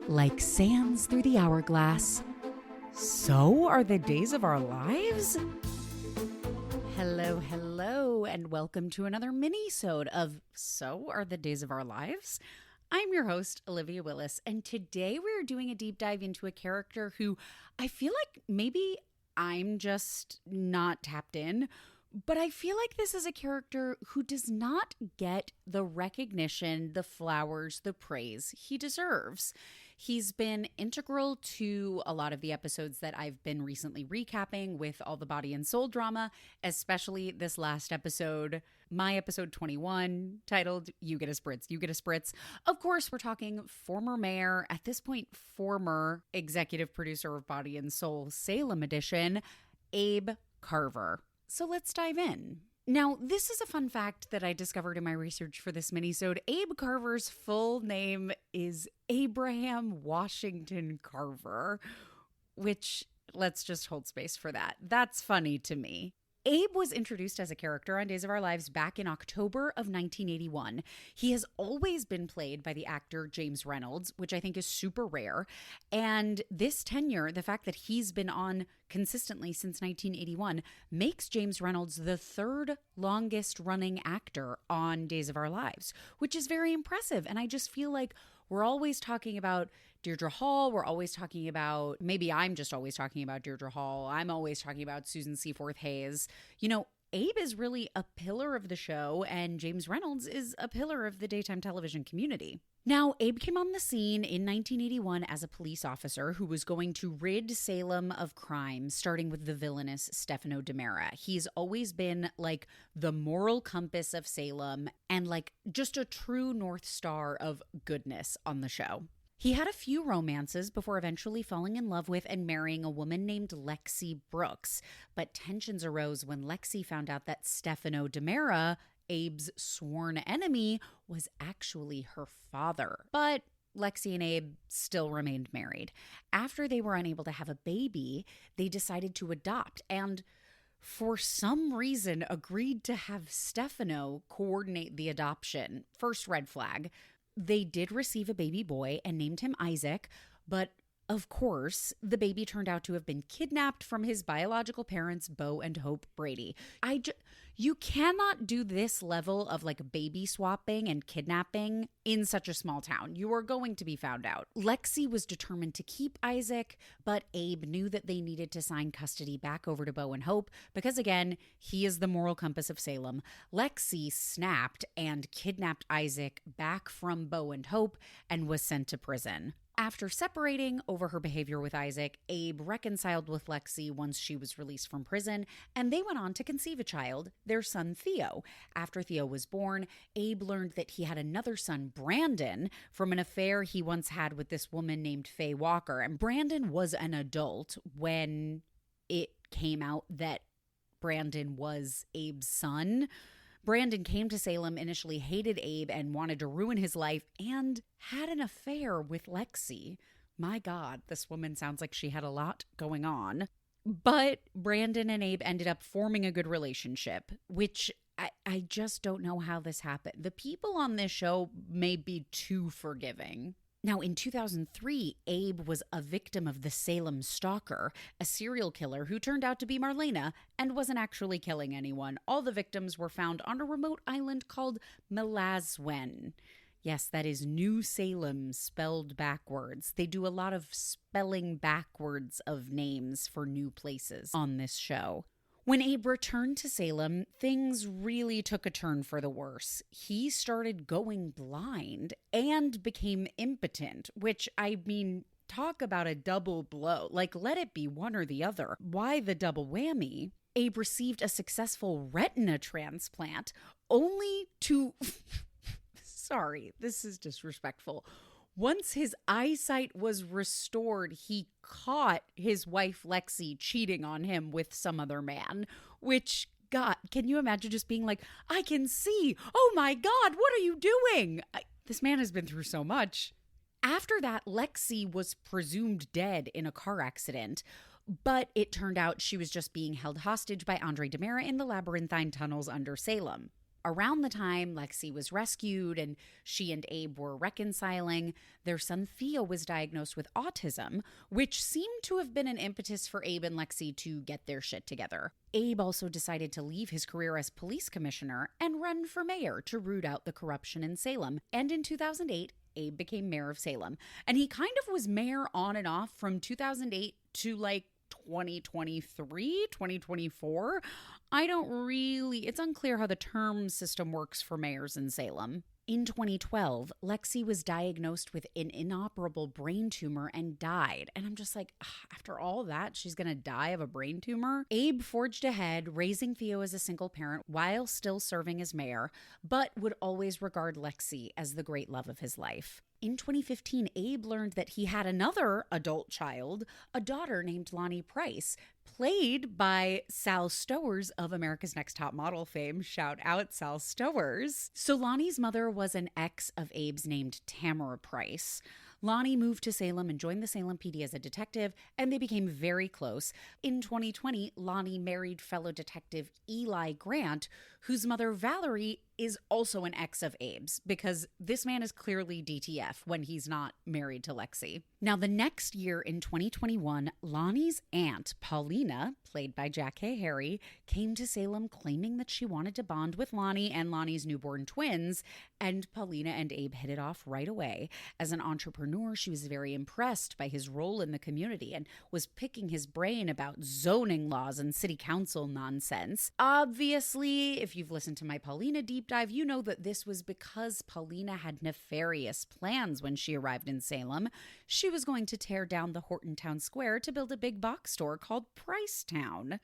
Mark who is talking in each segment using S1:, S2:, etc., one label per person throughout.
S1: like sands through the hourglass, so are the days of our lives? Hello, and welcome to another Minisode of So Are the Days of Our Lives. I'm your host, Olivia Willis, and today we're doing a deep dive into a character who I feel like maybe I'm just not tapped in, but I feel like this is a character who does not get the recognition, the flowers, the praise he deserves. He's been integral to a lot of the episodes that I've been recently recapping with all the body and soul drama, especially this last episode, my episode 21, titled You Get a Spritz, You Get a Spritz. Of course, we're talking former mayor, at this point, former executive producer of Body and Soul Salem edition, Abe Carver. So let's dive in. Now, this is a fun fact that I discovered in my research for this minisode. Abe Carver's full name is Abraham Washington Carver, which, let's just hold space for that. That's funny to me. Abe was introduced as a character on Days of Our Lives back in October of 1981. He has always been played by the actor James Reynolds, which I think is super rare. And this tenure, the fact that he's been on consistently since 1981, makes James Reynolds the third longest running actor on Days of Our Lives, which is very impressive. And I just feel like we're always talking about Deirdre Hall. We're always talking about, maybe I'm just always talking about Deirdre Hall. I'm always talking about Susan Seaforth Hayes. You know, Abe is really a pillar of the show, and James Reynolds is a pillar of the daytime television community. Now, Abe came on the scene in 1981 as a police officer who was going to rid Salem of crime, starting with the villainous Stefano DiMera. He's always been like the moral compass of Salem and like just a true North Star of goodness on the show. He had a few romances before eventually falling in love with and marrying a woman named Lexi Brooks. But tensions arose when Lexi found out that Stefano DiMera, Abe's sworn enemy, was actually her father. But Lexi and Abe still remained married. After they were unable to have a baby, they decided to adopt and for some reason agreed to have Stefano coordinate the adoption. First red flag. They did receive a baby boy and named him Isaac, but of course, the baby turned out to have been kidnapped from his biological parents, Bo and Hope Brady. You cannot do this level of like baby swapping and kidnapping in such a small town. You are going to be found out. Lexi was determined to keep Isaac, but Abe knew that they needed to sign custody back over to Bo and Hope because, again, he is the moral compass of Salem. Lexi snapped and kidnapped Isaac back from Bo and Hope and was sent to prison. After separating over her behavior with Isaac, Abe reconciled with Lexi once she was released from prison, and they went on to conceive a child, their son Theo. After Theo was born, Abe learned that he had another son, Brandon, from an affair he once had with this woman named Faye Walker. And Brandon was an adult when it came out that Brandon was Abe's son. Brandon came to Salem, initially hated Abe and wanted to ruin his life, and had an affair with Lexi. My God, this woman sounds like she had a lot going on. But Brandon and Abe ended up forming a good relationship, which I just don't know how this happened. The people on this show may be too forgiving. Now, in 2003, Abe was a victim of the Salem Stalker, a serial killer who turned out to be Marlena and wasn't actually killing anyone. All the victims were found on a remote island called Malazwen. Yes, that is New Salem spelled backwards. They do a lot of spelling backwards of names for new places on this show. When Abe returned to Salem, things really took a turn for the worse. He started going blind and became impotent, which, I mean, talk about a double blow. Like, let it be one or the other. Why the double whammy? Abe received a successful retina transplant, only to... Sorry, this is disrespectful. Once his eyesight was restored, he caught his wife Lexi cheating on him with some other man, which, God, can you imagine just being like, I can see. Oh my God, what are you doing? This man has been through so much. After that, Lexi was presumed dead in a car accident, but it turned out she was just being held hostage by Andre DiMera in the labyrinthine tunnels under Salem. Around the time Lexi was rescued and she and Abe were reconciling, their son Theo was diagnosed with autism, which seemed to have been an impetus for Abe and Lexi to get their shit together. Abe also decided to leave his career as police commissioner and run for mayor to root out the corruption in Salem. And in 2008, Abe became mayor of Salem. And he kind of was mayor on and off from 2008 to 2023, 2024. It's unclear how the term system works for mayors in Salem. In 2012, Lexi was diagnosed with an inoperable brain tumor and died. And I'm just like, after all that, she's going to die of a brain tumor? Abe forged ahead, raising Theo as a single parent while still serving as mayor, but would always regard Lexi as the great love of his life. In 2015, Abe learned that he had another adult child, a daughter named Lonnie Price, played by Sal Stowers of America's Next Top Model fame. Shout out Sal Stowers. So Lonnie's mother was an ex of Abe's named Tamara Price. Lonnie moved to Salem and joined the Salem PD as a detective, and they became very close. In 2020, Lonnie married fellow detective Eli Grant, whose mother Valerie is also an ex of Abe's, because this man is clearly DTF when he's not married to Lexi. Now, the next year in 2021, Lonnie's aunt, Paulina, played by Jackée Harry, came to Salem claiming that she wanted to bond with Lonnie and Lonnie's newborn twins, and Paulina and Abe hit it off right away. As an entrepreneur, she was very impressed by his role in the community and was picking his brain about zoning laws and city council nonsense. Obviously, if you've listened to my Paulina deep dive, you know that this was because Paulina had nefarious plans when she arrived in Salem. She was going to tear down the Horton Town Square to build a big box store called Pricetown.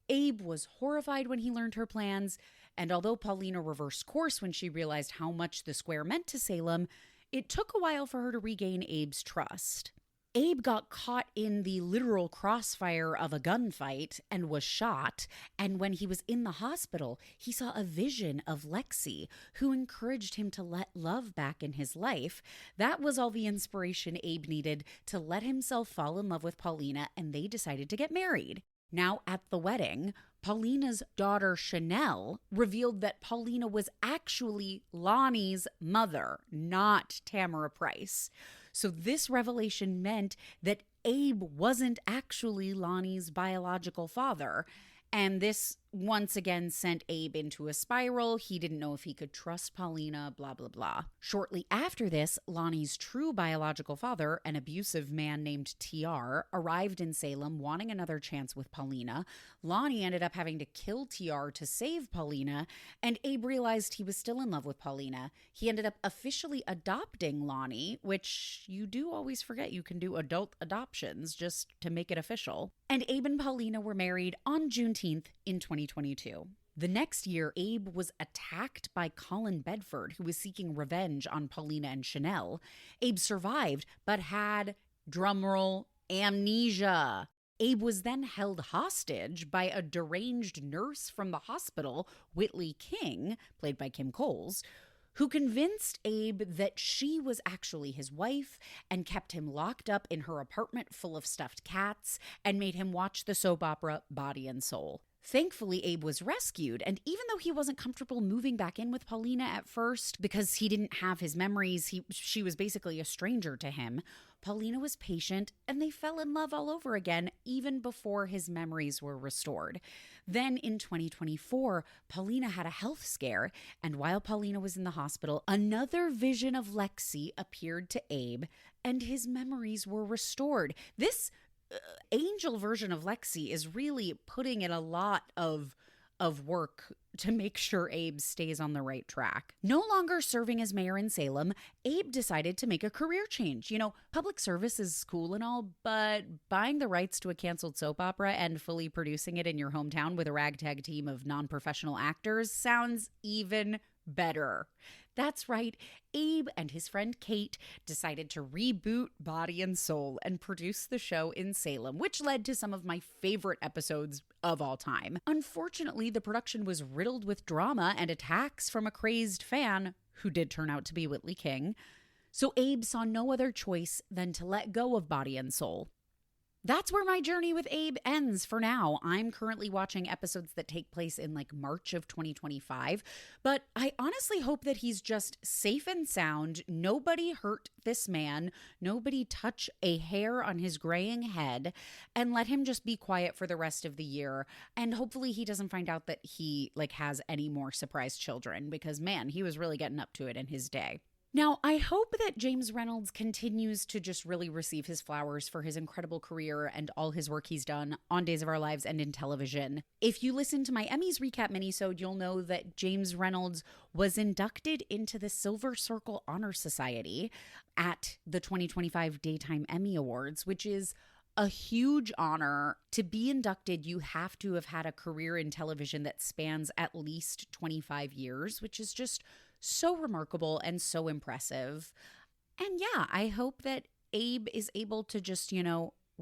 S1: Abe was horrified when he learned her plans, and although Paulina reversed course when she realized how much the square meant to Salem, it took a while for her to regain Abe's trust. Abe got caught in the literal crossfire of a gunfight and was shot, and when he was in the hospital, he saw a vision of Lexi, who encouraged him to let love back in his life. That was all the inspiration Abe needed to let himself fall in love with Paulina, and they decided to get married. Now, at the wedding, Paulina's daughter Chanel revealed that Paulina was actually Lonnie's mother, not Tamara Price. So this revelation meant that Abe wasn't actually Lonnie's biological father. And this once again sent Abe into a spiral. He didn't know if he could trust Paulina, blah, blah, blah. Shortly after this, Lonnie's true biological father, an abusive man named TR, arrived in Salem wanting another chance with Paulina. Lonnie ended up having to kill TR to save Paulina, and Abe realized he was still in love with Paulina. He ended up officially adopting Lonnie, which you do always forget you can do adult adoptions just to make it official. And Abe and Paulina were married on Juneteenth in 2022. The next year, Abe was attacked by Colin Bedford, who was seeking revenge on Paulina and Chanel. Abe survived, but had, drumroll, amnesia. Abe was then held hostage by a deranged nurse from the hospital, Whitley King, played by Kim Coles, who convinced Abe that she was actually his wife and kept him locked up in her apartment full of stuffed cats and made him watch the soap opera Body Soul. Thankfully, Abe was rescued, and even though he wasn't comfortable moving back in with Paulina at first because he didn't have his memories, she was basically a stranger to him, Paulina was patient, and they fell in love all over again even before his memories were restored. Then in 2024, Paulina had a health scare, and while Paulina was in the hospital, another vision of Lexi appeared to Abe, and his memories were restored. This angel version of Lexi is really putting in a lot of work to make sure Abe stays on the right track. No longer serving as mayor in Salem, Abe decided to make a career change. You know, public service is cool and all, but buying the rights to a canceled soap opera and fully producing it in your hometown with a ragtag team of non-professional actors sounds even better. That's right, Abe and his friend Kate decided to reboot Body and Soul and produce the show in Salem, which led to some of my favorite episodes of all time. Unfortunately, the production was riddled with drama and attacks from a crazed fan, who did turn out to be Whitley King, so Abe saw no other choice than to let go of Body and Soul. that's where my journey with Abe ends for now. I'm currently watching episodes that take place in like March of 2025, but I honestly hope that he's just safe and sound. Nobody hurt this man. Nobody touch a hair on his graying head, and let him just be quiet for the rest of the year. And hopefully he doesn't find out that he like has any more surprise children, because man, he was really getting up to it in his day. Now, I hope that James Reynolds continues to just really receive his flowers for his incredible career and all his work he's done on Days of Our Lives and in television. If you listen to my Emmys recap minisode, you'll know that James Reynolds was inducted into the Silver Circle Honor Society at the 2025 Daytime Emmy Awards, which is a huge honor. To be inducted, you have to have had a career in television that spans at least 25 years, which is just so remarkable and so impressive. And yeah, I hope that Abe is able to just,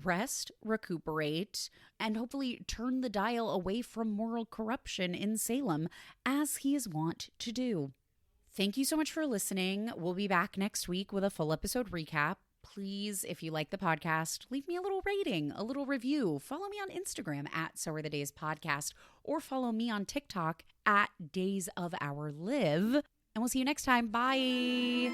S1: rest, recuperate, and hopefully turn the dial away from moral corruption in Salem, as he is wont to do. Thank you so much for listening. We'll be back next week with a full episode recap. Please, if you like the podcast, leave me a little rating, a little review. Follow me on Instagram at So Are the Days Podcast, or follow me on TikTok at Days of Our Live. And we'll see you next time. Bye.